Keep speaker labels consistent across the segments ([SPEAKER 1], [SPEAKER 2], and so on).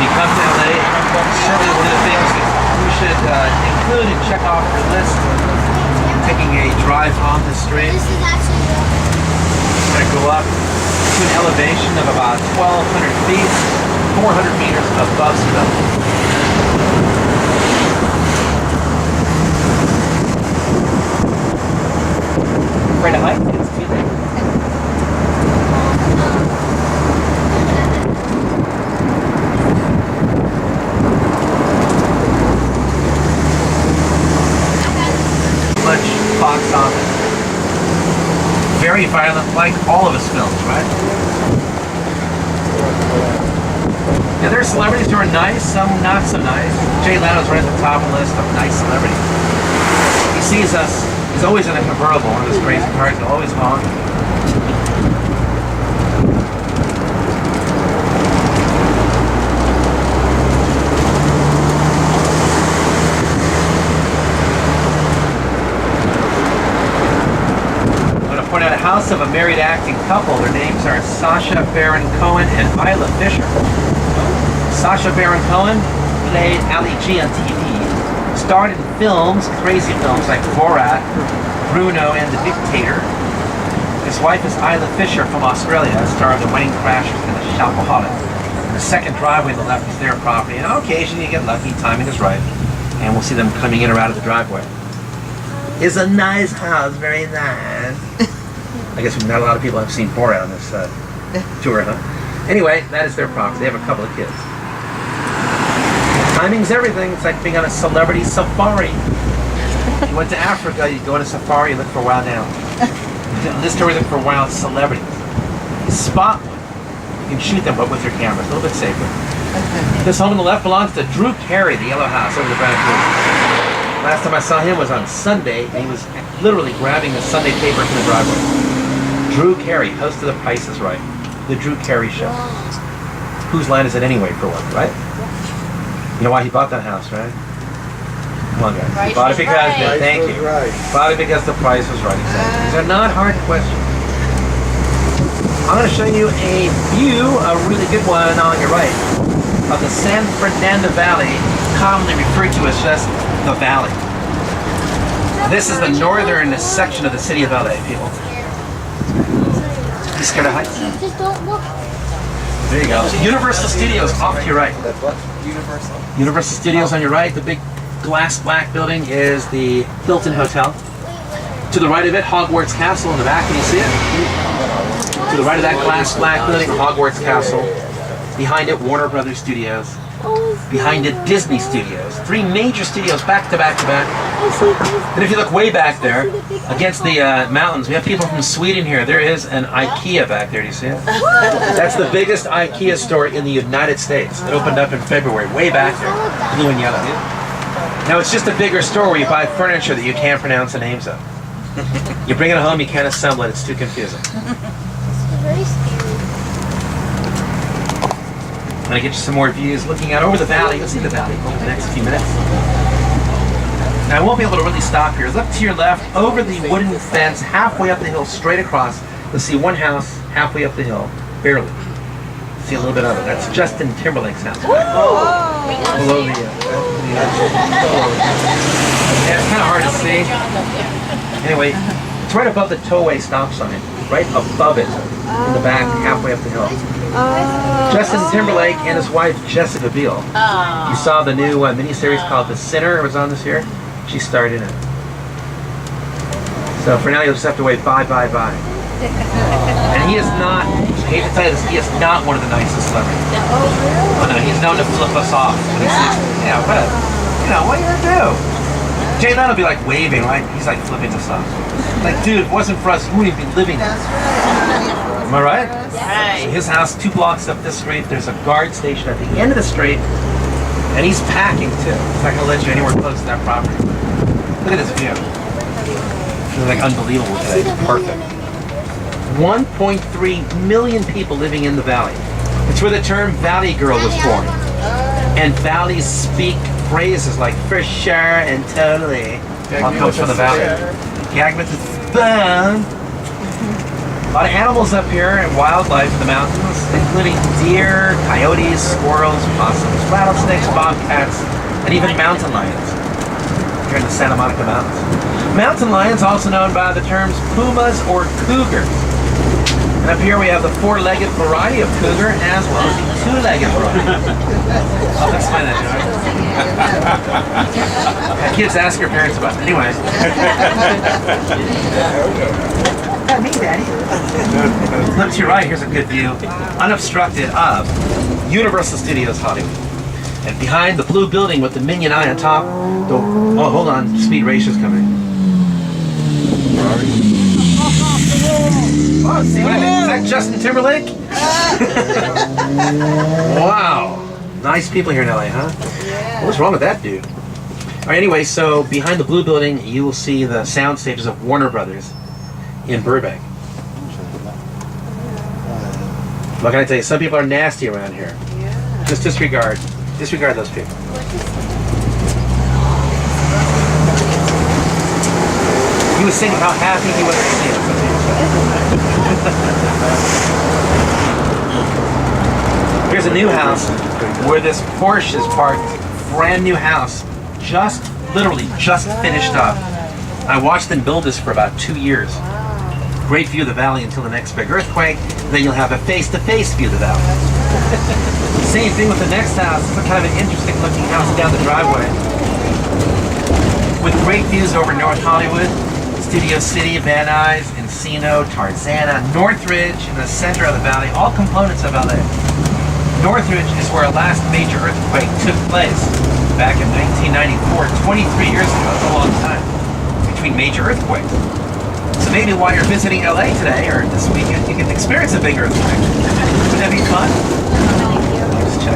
[SPEAKER 1] you come to LA, certainly one of the things that you should include and check off your list. Taking a drive on the street.
[SPEAKER 2] This is actually
[SPEAKER 1] It's going to go up to an elevation of about 1,200 feet, 400 meters above sea level. Afraid to hike? It's too late. Much box office. Very violent, like all of his films, right? Yeah, there are celebrities who are nice, some not so nice. Jay Leno's right at the top of the list of nice celebrities. He sees us, he's always in a convertible, one of those crazy cars, he'll always honk. Point out a house of a married acting couple. Their names are Sacha Baron Cohen and Isla Fisher. Sacha Baron Cohen played Ali G on TV. Starred in films, crazy films like Borat, Bruno and the Dictator. His wife is Isla Fisher from Australia, star of The Wedding Crashers and The Shopaholic. And the second driveway on the left is their property. And occasionally you get lucky, timing is right. And we'll see them coming in or out of the driveway. It's a nice house, very nice. I guess not a lot of people have seen Borat on this tour, huh? Anyway, that is their property. They have a couple of kids. Timing's everything. It's like being on a celebrity safari. You went to Africa, you go on a safari, you look for wild animals. This tour, we look for wild celebrities. You spot one. You can shoot them, but with your camera. It's a little bit safer. This home on the left belongs to Drew Carey, the yellow house over the back door. Last time I saw him was on Sunday, and he was literally grabbing the Sunday paper from the driveway. Drew Carey, host of The Price is Right. The Drew Carey Show. Whose line is it anyway, for one, right? You know why he bought that house, right? Come on, guys. He bought it because, thank you. Bought it because the price was right, exactly. These are not hard questions. I'm going to show you a view, a really good one on your right, of the San Fernando Valley, commonly referred to as just the Valley. This is the northern section of the city of LA, people. You scared of heights?
[SPEAKER 2] just don't look.
[SPEAKER 1] There you go. Universal Studios off to your right.
[SPEAKER 3] That's what? Universal.
[SPEAKER 1] Universal Studios on your right. The big glass black building is the Hilton Hotel. To the right of it, Hogwarts Castle in the back. Can you see it? To the right of that glass black building, Hogwarts Castle. Behind it, Warner Brothers Studios. Behind it, Disney Studios. 3 major studios back to back to back. And if you look way back there, against the mountains, we have people from Sweden here. There is an IKEA back there. Do you see it? That's the biggest IKEA store in the United States. It opened up in February, way back there. Blue and yellow. Now it's just a bigger store where you buy furniture that you can't pronounce the names of. You bring it home, you can't assemble it. It's too confusing.
[SPEAKER 2] Very scary.
[SPEAKER 1] I'm going to get you some more views looking out over the valley. You'll see the valley over the next few minutes. Now, I won't be able to really stop here. Look to your left, over the wooden fence, halfway up the hill, straight across. You'll see one house halfway up the hill, barely. See a little bit of it. That's Justin Timberlake's house. Right? Below the yeah, it's kind of hard to see. Anyway, it's right above the tollway stop sign. Right above it, in the back, halfway up the hill. Justin Timberlake and his wife, Jessica Biel. You saw the new miniseries called The Sinner. It was on this year. She starred in it. So for now, you'll just have to wait bye. And he is not, I hate to tell you this, he is not one of the nicest celebrities. Oh, no, he's known to flip us off. When he says, yeah, what are you going to do? Jay Leno will be like waving, right? He's like flipping us off. Like, dude, if it wasn't for us, we wouldn't even be living there. Am I right?
[SPEAKER 4] Right.
[SPEAKER 1] So his house, 2 blocks up this street, there's a guard station at the end of the street, and he's packing too. He's not going to let you anywhere close to that property. Look at this view. It's like unbelievable today. It's perfect. 1.3 million people living in the valley. It's where the term Valley Girl was born. And valleys speak phrases like for sure and totally. All comes from the valley. Gag with his bone. A lot of animals up here and wildlife in the mountains, including deer, coyotes, squirrels, possums, rattlesnakes, bobcats, and even mountain lions here in the Santa Monica Mountains. Mountain lions, also known by the terms pumas or cougars. And up here we have the four-legged variety of cougar as well as the two-legged variety. I'll explain that, Joey. Kids ask your parents about it. Anyway. Me, Daddy. Look to your right, here's a good view, unobstructed, of Universal Studios Hollywood. And behind the blue building with the minion eye on top, oh, hold on, Speed Racer's coming. Oh, see what I mean? Is that Justin Timberlake? Wow. Nice people here in LA, huh? Yeah. What's wrong with that dude? All right, anyway, so behind the blue building, you will see the sound stages of Warner Brothers in Burbank. What can I tell you? Some people are nasty around here. Yeah. Just disregard those people. He was saying how happy he was to see us. Here's a new house where this Porsche is parked. Brand new house, literally just finished up. I watched them build this for about 2 years. Great view of the valley until the next big earthquake. Then you'll have a face-to-face view of the valley. Same thing with the next house. It's kind of an interesting looking house down the driveway. With great views over North Hollywood, Studio City, Van Nuys, Encino, Tarzana, Northridge in the center of the valley, all components of LA. Northridge is where our last major earthquake took place back in 1994, 23 years ago. That's a long time between major earthquakes. So maybe while you're visiting LA today or this weekend, you can experience a big earthquake. Would that be fun? Just check.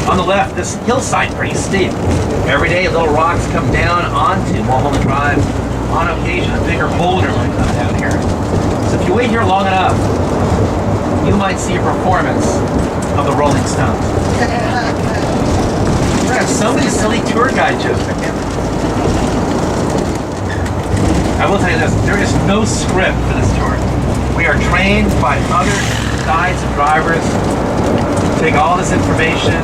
[SPEAKER 1] On the left, this hillside pretty steep. Every day, little rocks come down onto Mulholland Drive. On occasion, a bigger boulder might come down here. So if you wait here long enough, you might see a performance of the Rolling Stones. We got so many silly tour guide jokes. I will tell you this, there is no script for this tour. We are trained by other guides and drivers, take all this information,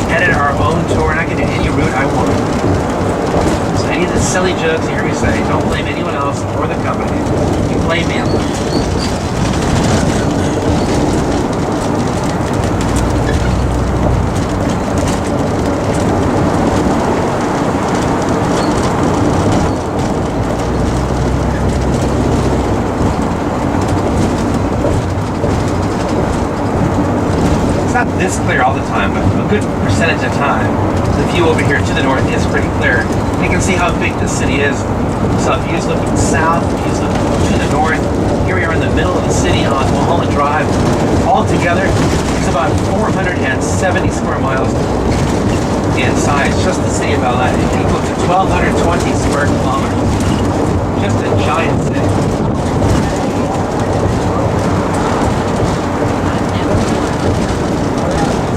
[SPEAKER 1] edit our own tour, and I can do any route I want. So any of the silly jokes you hear me say, don't blame anyone else or the company. You blame me. This clear all the time, but a good percentage of time. The view over here to the north is pretty clear. You can see how big this city is. So if you're looking south, if you're looking to the north, here we are in the middle of the city on Mulholland Drive. Altogether, it's about 470 square miles in size, just the city of LA. It equals to 1,220 square kilometers. Just a giant city.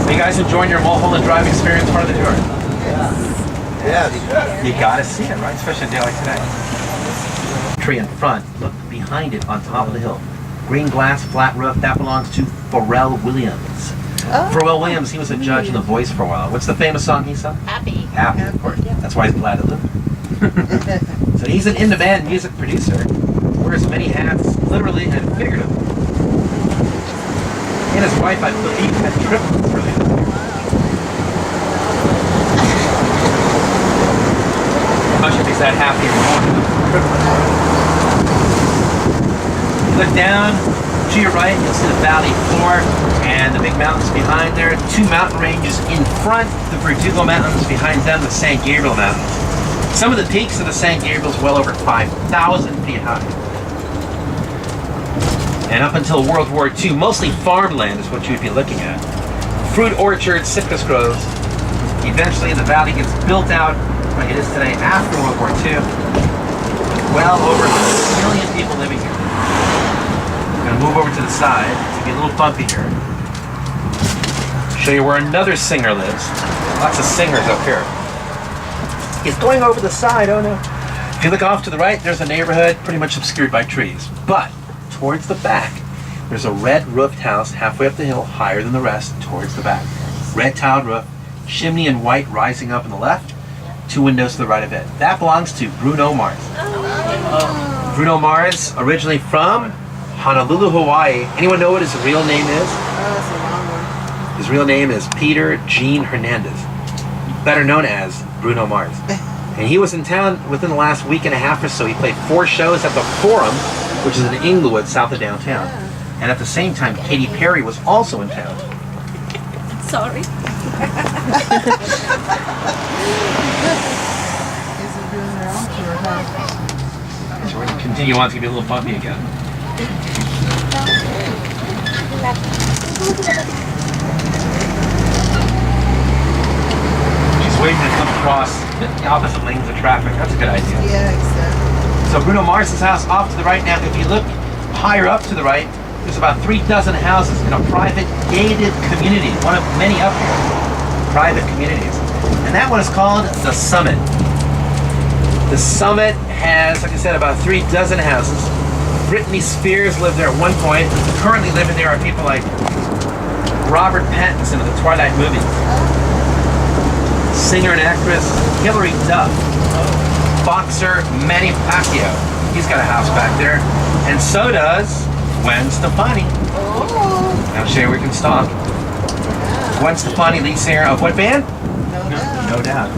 [SPEAKER 1] You guys enjoying your Mulholland Drive experience part of the tour? Yeah. You gotta see it, right? Especially a day like today. Tree in front, look behind it on top of the hill. Green glass, flat roof, that belongs to Pharrell Williams. Oh. Pharrell Williams, he was a judge in The Voice for a while. What's the famous song he sung?
[SPEAKER 2] Happy.
[SPEAKER 1] Happy, of course. That's why he's glad to live. So he's an in-demand music producer. Wears many hats, literally and figuratively. And his wife, I believe, had triplets earlier this year. I'm not sure if he's that happy anymore. You look down to your right, you'll see the valley floor and the big mountains behind there. Two mountain ranges in front, the Verdugo Mountains. Behind them, the San Gabriel Mountains. Some of the peaks of the San Gabriel is well over 5,000 feet high. And up until World War II, mostly farmland is what you'd be looking at. Fruit orchards, citrus groves. Eventually the valley gets built out like it is today after World War II. Well over 1 million people living here. I'm going to move over to the side. It's going to be a little bumpy here. Show you where another singer lives. Lots of singers up here. He's going over the side, oh no. If you look off to the right, there's a neighborhood pretty much obscured by trees. But towards the back, there's a red roofed house halfway up the hill, higher than the rest, towards the back. Red tiled roof, chimney in white rising up on the left, 2 windows to the right of it. That belongs to Bruno Mars. Bruno Mars, originally from Honolulu, Hawaii. Anyone know what his real name is?
[SPEAKER 3] That's a long one.
[SPEAKER 1] His real name is Peter Gene Hernandez, better known as Bruno Mars. And he was in town within the last week and a half or so. He played 4 shows at the Forum, which is in Inglewood, south of downtown. And at the same time, Katy Perry was also in town.
[SPEAKER 4] Sorry.
[SPEAKER 3] Is it doing their own tour, huh?
[SPEAKER 1] So we're going to continue on to get a little bumpy again. She's waiting to come across the opposite lanes of traffic. That's a good idea.
[SPEAKER 3] Yeah, exactly.
[SPEAKER 1] So Bruno Mars's house off to the right. Now, if you look higher up to the right, there's about 3 dozen houses in a private gated community, one of many up here, private communities. And that one is called The Summit. The Summit has, like I said, about 3 dozen houses. Britney Spears lived there at one point. Currently living there are people like Robert Pattinson of the Twilight movies, singer and actress Hilary Duff, boxer Manny Pacquiao. He's got a house back there. And so does Gwen Stefani. I'll show you where we can stop. Gwen Stefani, lead singer of what band? No Doubt.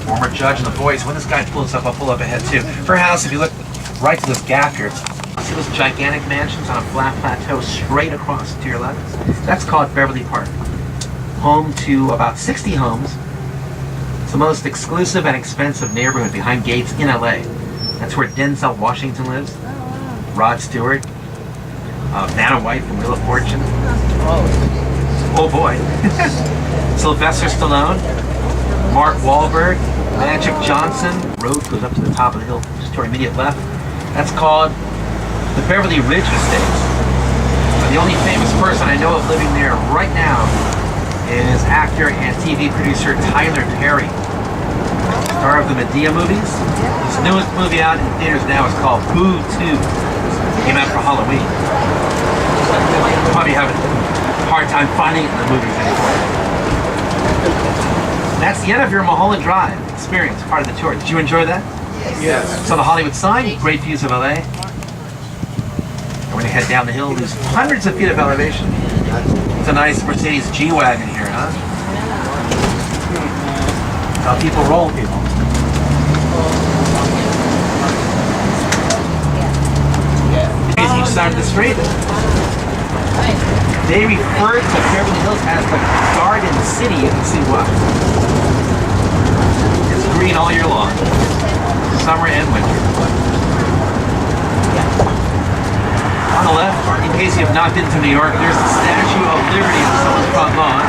[SPEAKER 1] Former judge in The Voice. When this guy pulls up, I'll pull up ahead too. Her house, if you look right to this gap here, see those gigantic mansions on a flat plateau straight across to your left? That's called Beverly Park. Home to about 60 homes. It's the most exclusive and expensive neighborhood behind gates in LA. That's where Denzel Washington lives. Rod Stewart, Vanna White from Wheel of Fortune. Oh boy. Sylvester Stallone, Mark Wahlberg, Magic Johnson. Road goes up to the top of the hill, just to our immediate left. That's called the Beverly Ridge Estates. The only famous person I know of living there right now is actor and TV producer Tyler Perry, star of the Medea movies. His newest movie out in theaters now is called Boo 2. Came out for Halloween. Probably having a hard time finding it in the movies anymore. That's the end of your Mulholland Drive experience, part of the tour. Did you enjoy that?
[SPEAKER 3] Yes.
[SPEAKER 1] So the Hollywood sign, great views of LA. And we're gonna head down the hill. There's hundreds of feet of elevation. It's a nice Mercedes G-Wagon here, huh? How people roll, people. Each side of the street. They refer to Beverly Hills as the Garden City. You can see why. It's green all year long, summer and winter. On the left, in case you have not been to New York, there's the Statue of Liberty on someone's front lawn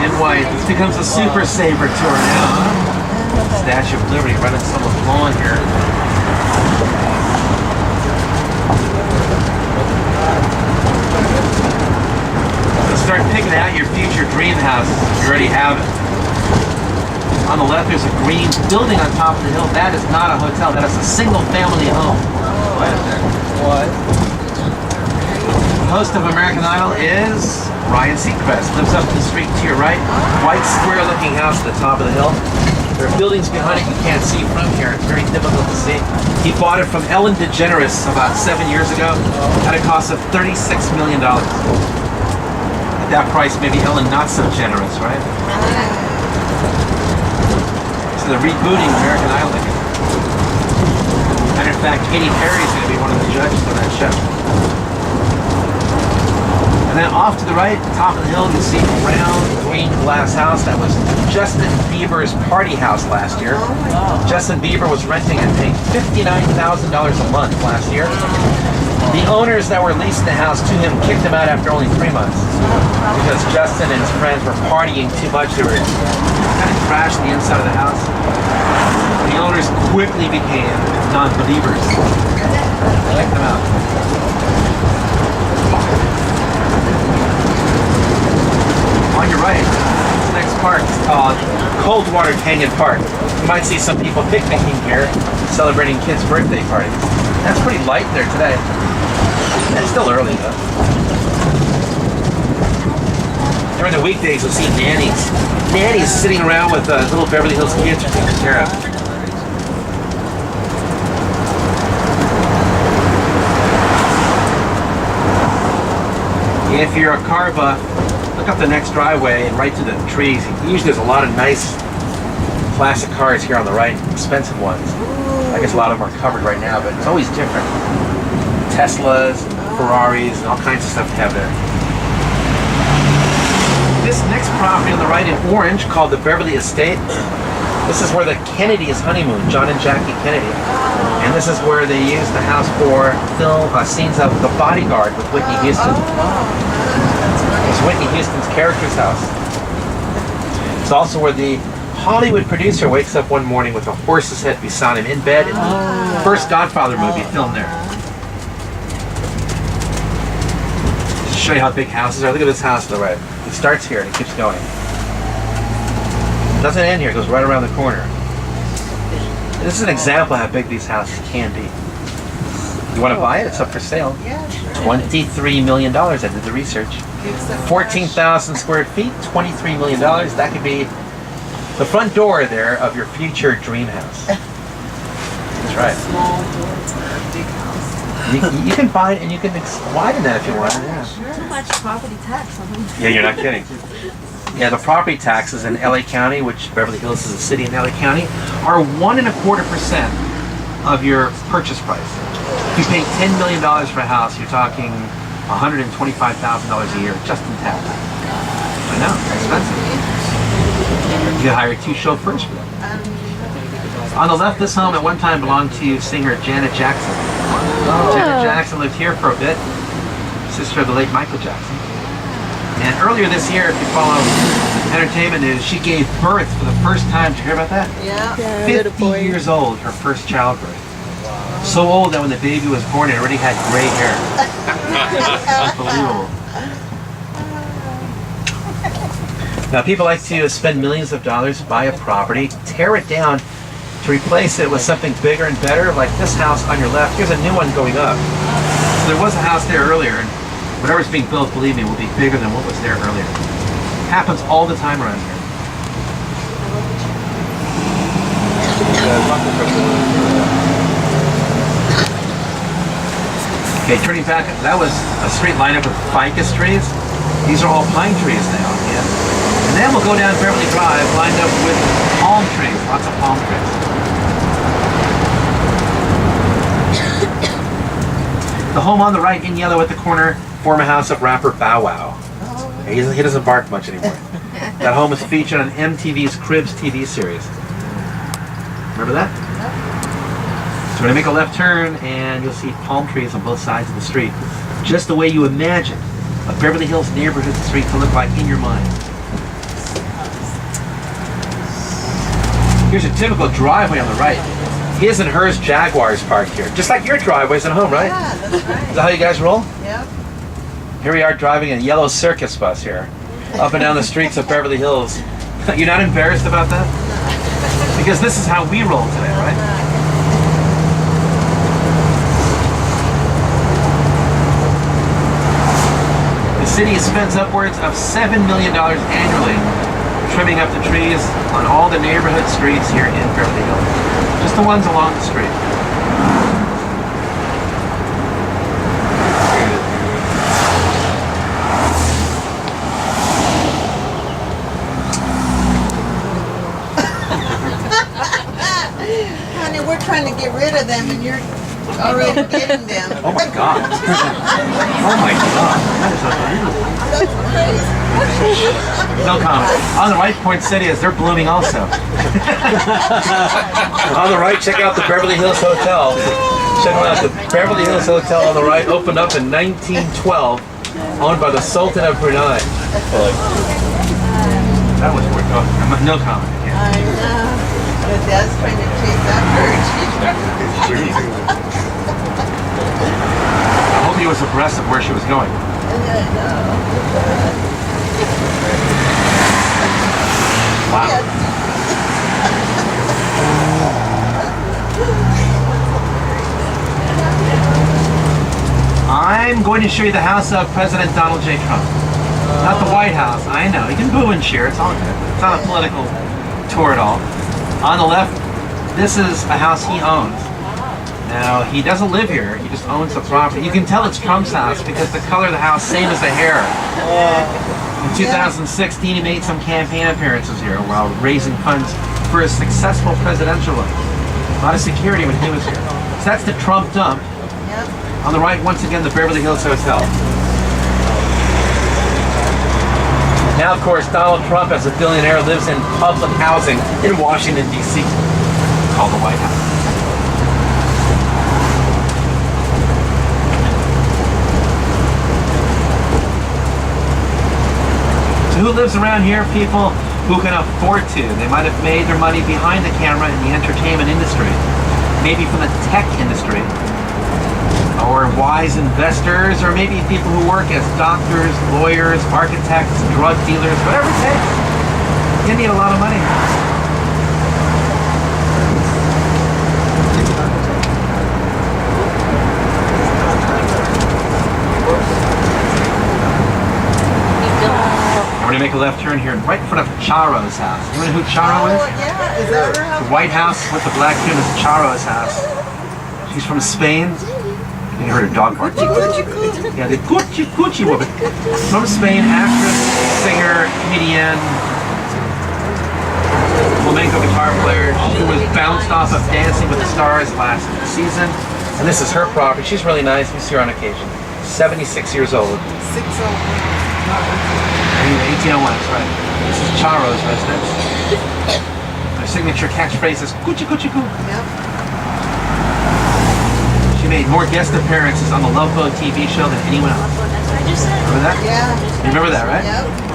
[SPEAKER 1] in white. This becomes a Super Saver tour now. Statue of Liberty right on someone's lawn here. Start picking out your future dream house if you already have it. On the left, there's a green building on top of the hill. That is not a hotel. That is a single-family home. What? The host of American Idol is Ryan Seacrest. Lives up the street to your right. White, square-looking house at the top of the hill. There are buildings behind it you can't see from here. It's very difficult to see. He bought it from Ellen DeGeneres about 7 years ago at a cost of $36 million. At that price, maybe Ellen not so generous, right? So they're rebooting American Idol again. And in fact, Katy Perry is going to be one of the judges on that show. And then off to the right, top of the hill, you see a round green glass house. That was Justin Bieber's party house last year. Justin Bieber was renting and paying $59,000 a month last year. The owners that were leasing the house to him kicked him out after only 3 months because Justin and his friends were partying too much. They were kind of trashing the inside of the house. The owners quickly became non-believers. Check them out. On your right, this next park is called Coldwater Canyon Park. You might see some people picnicking here, celebrating kids' birthday parties. That's pretty light there today. It's still early though. During the weekdays, you'll see nannies sitting around with little Beverly Hills kids are taken care of. If you're a car buff, look up the next driveway and right to the trees. Usually there's a lot of nice classic cars here on the right, expensive ones. I guess a lot of them are covered right now, but it's always different. Teslas, Ferraris, and all kinds of stuff to have there. This next property on the right in orange, called the Beverly Estate, this is where the Kennedys honeymoon, John and Jackie Kennedy. And this is where they used the house for film scenes of The Bodyguard with Whitney Houston. It's Whitney Houston's character's house. It's also where the Hollywood producer wakes up one morning with a horse's head beside him in bed in the first Godfather movie filmed there. Just to show you how big houses are. Look at this house on the right. It starts here and it keeps going. It doesn't end here, it goes right around the corner. This is an example of how big these houses can be. You want to buy it? It's up for sale.
[SPEAKER 3] Yeah, sure.
[SPEAKER 1] $23 million. I did the research. 14,000 square feet, $23 million. That could be the front door there of your future dream house. That's right.
[SPEAKER 3] Small doors for a big house.
[SPEAKER 1] You can buy it and you can widen that if you want. Yeah.
[SPEAKER 4] Too much property tax on them.
[SPEAKER 1] Yeah, you're not kidding. Yeah, the property taxes in LA County, which Beverly Hills is a city in LA County, are 1.25% of your purchase price. If you pay $10 million for a house, you're talking $125,000 a year just in tax. I know, it's expensive. You hire 2 chauffeurs for that. On the left, this home at one time belonged to singer Janet Jackson. Janet Jackson lived here for a bit, sister of the late Michael Jackson. And earlier this year, if you follow entertainment news, she gave birth for the first time. Did you hear about that?
[SPEAKER 3] Yeah.
[SPEAKER 1] 50 years old, her first childbirth. So old that when the baby was born, it already had gray hair. Unbelievable. Now, people like to spend millions of dollars to buy a property, tear it down to replace it with something bigger and better, like this house on your left. Here's a new one going up. So there was a house there earlier, and whatever's being built, believe me, will be bigger than what was there earlier. Happens all the time around here. Okay, turning back, that was a street lined up with ficus trees. These are all pine trees now again. And then we'll go down Beverly Drive lined up with palm trees, lots of palm trees. The home on the right in yellow at the corner, former house of rapper Bow Wow. He doesn't bark much anymore. That home is featured on MTV's Cribs TV series. Remember that? So we're going to make a left turn and you'll see palm trees on both sides of the street. Just the way you imagine a Beverly Hills neighborhood street to look like in your mind. Here's a typical driveway on the right. His and hers Jaguars parked here. Just like your driveways at home, right?
[SPEAKER 3] Yeah, that's right.
[SPEAKER 1] Is that how you guys roll?
[SPEAKER 3] Yep.
[SPEAKER 1] Here we are driving a yellow circus bus here, up and down the streets of Beverly Hills. You're not embarrassed about that? Because this is how we roll today, right? The city spends upwards of $7 million annually trimming up the trees on all the neighborhood streets here in Beverly Hills. Just the ones along the street.
[SPEAKER 3] Honey, we're trying to get rid of them and you're already getting them.
[SPEAKER 1] Oh my God. Oh my God. That is unbelievable.
[SPEAKER 3] That's crazy.
[SPEAKER 1] No comment. On the right, Point City is they're blooming also. On the right, check out the Beverly Hills Hotel. Check out the Beverly Hills Hotel on the right, opened up in 1912, owned by the Sultan of Brunei. That was worth no comment. Yeah.
[SPEAKER 3] I know. But Dad's trying to chase after her.
[SPEAKER 1] I hope he was abreast of where she was going. Wow. I'm going to show you the house of President Donald J. Trump. Not the White House. I know. You can boo and cheer. It's all good. It's not a political tour at all. On the left, this is a house he owns. Now, he doesn't live here. He just owns the property. You can tell it's Trump's house because the color of the house, same as the hair. In 2016, he made some campaign appearances here while raising funds for his successful presidential run. A lot of security when he was here. So that's the Trump dump.
[SPEAKER 3] Yep.
[SPEAKER 1] On the right, once again, the Beverly Hills Hotel. Now, of course, Donald Trump, as a billionaire, lives in public housing in Washington, D.C., called the White House. So who lives around here? People who can afford to. They might have made their money behind the camera in the entertainment industry, maybe from the tech industry, or wise investors, or maybe people who work as doctors, lawyers, architects, drug dealers, whatever it takes. You need a lot of money. We're going to make a left turn here, right in front of Charo's house. You know who Charo is?
[SPEAKER 3] Oh, yeah. Is that her house?
[SPEAKER 1] The White House with the black trim is Charo's house. She's from Spain. You heard her dog bark. Yeah, the Gucci woman. From Spain, actress, singer, comedian, flamenco guitar player. She was bounced off of Dancing with the Stars last season. And this is her property. She's really nice. We see her on occasion. 76 years old. 1801, that's right. This is Charo's residence. Her signature catchphrase is Gucci Gucci Goo.
[SPEAKER 3] Yep.
[SPEAKER 1] She made more guest appearances on the Love Boat TV show than anyone else.
[SPEAKER 4] That's what I just said.
[SPEAKER 1] Remember that?
[SPEAKER 3] Yeah.
[SPEAKER 1] You remember that, right?
[SPEAKER 3] Yep.